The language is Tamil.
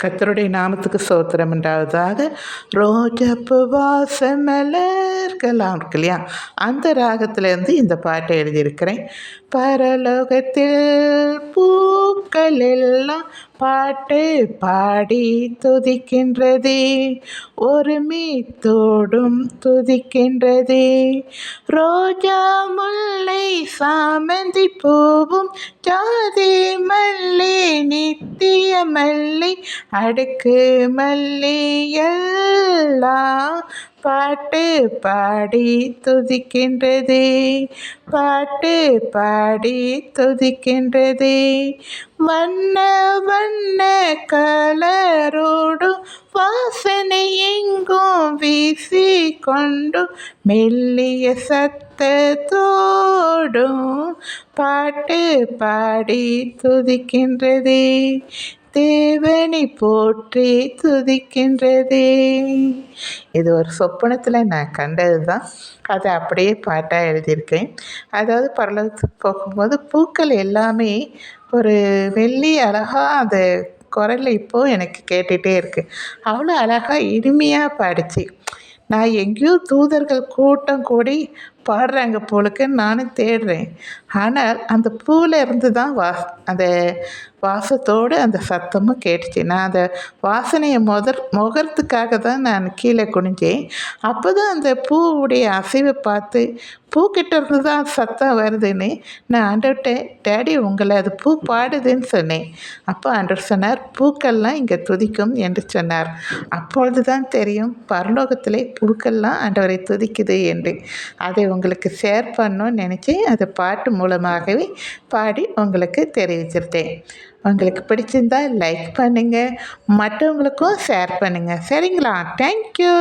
கர்த்தருடைய நாமத்துக்கு ஸ்தோத்திரம் உண்டாவதாக. ரோஜாப்பூ வாசம் மலர்களாம் இருக்கு இல்லையா, அந்த ராகத்திலேருந்து இந்த பாட்டை எழுதியிருக்கிறேன். பரலோகத்தில் பூக்கள் எல்லாம் பாட்டு பாடி துதிக்கின்றதே, ஒரு மீத்தோடும் துதிக்கின்றதே. ரோஜா முல்லை சாமந்தி பூவும் ஜாதி மல்லி நித்திய மல்லி அடுக்கு மல்லி எல்லாம் பாட்டு பாடி துதிக்கின்றதே, பாட்டு பாடி துதிக்கின்றதே. வண்ண வண்ண கலரோடு வாசனை எங்கும் வீசி கொண்டு மெல்லிய சத்தத்தோடும் பாட்டு பாடி துதிக்கின்றதே, தேவனை போற்றி துதிக்கின்றதே. இது ஒரு சொப்பனத்தில் நான் கண்டது தான், அதை அப்படியே பாட்டாக எழுதியிருக்கேன். அதாவது பரலோகத்துக்கு போகும்போது பூக்கள் எல்லாமே ஒரு வெள்ளி அழகாக அந்த குரல் இப்போது எனக்கு கேட்டுகிட்டே இருக்குது. அவ்வளோ அழகாக இனிமையாக பாடிச்சு. நான் எங்கேயோ தூதர்கள் கூட்டம் கூடி பாடுறாங்க போலுக்கு நானும் தேடுறேன். ஆனால் அந்த பூவில் இருந்து தான் அந்த வாசத்தோடு அந்த சத்தமும் கேட்டுச்சு. நான் அந்த வாசனையை முகறதுக்காக தான் நான் கீழே குனிஞ்சேன். அப்போ தான் அந்த பூவுடைய அசைவை பார்த்து பூக்கிட்ட இருந்து தான் சத்தம் வருதுன்னு நான் ஆண்டவர்கிட்ட, டேடி உங்களை அது பூ பாடுதுன்னு சொன்னேன். அப்போ ஆண்டவர் சொன்னார், பூக்கள்லாம் இங்கே துதிக்கும் என்று சொன்னார். அப்பொழுது தான் தெரியும் பரலோகத்திலே பூக்கள்லாம் ஆண்டவரை துதிக்குது என்று. அதை உங்களுக்கு ஷேர் பண்ணணும்னு நினச்சி அதை பாட்டு மூலமாகவே பாடி உங்களுக்கு தெரிவிச்சிருந்தேன். உங்களுக்கு பிடிச்சிருந்தா லைக் பண்ணுங்கள், மற்றவங்களுக்கும் ஷேர் பண்ணுங்கள். சரிங்களா? தேங்க்யூ.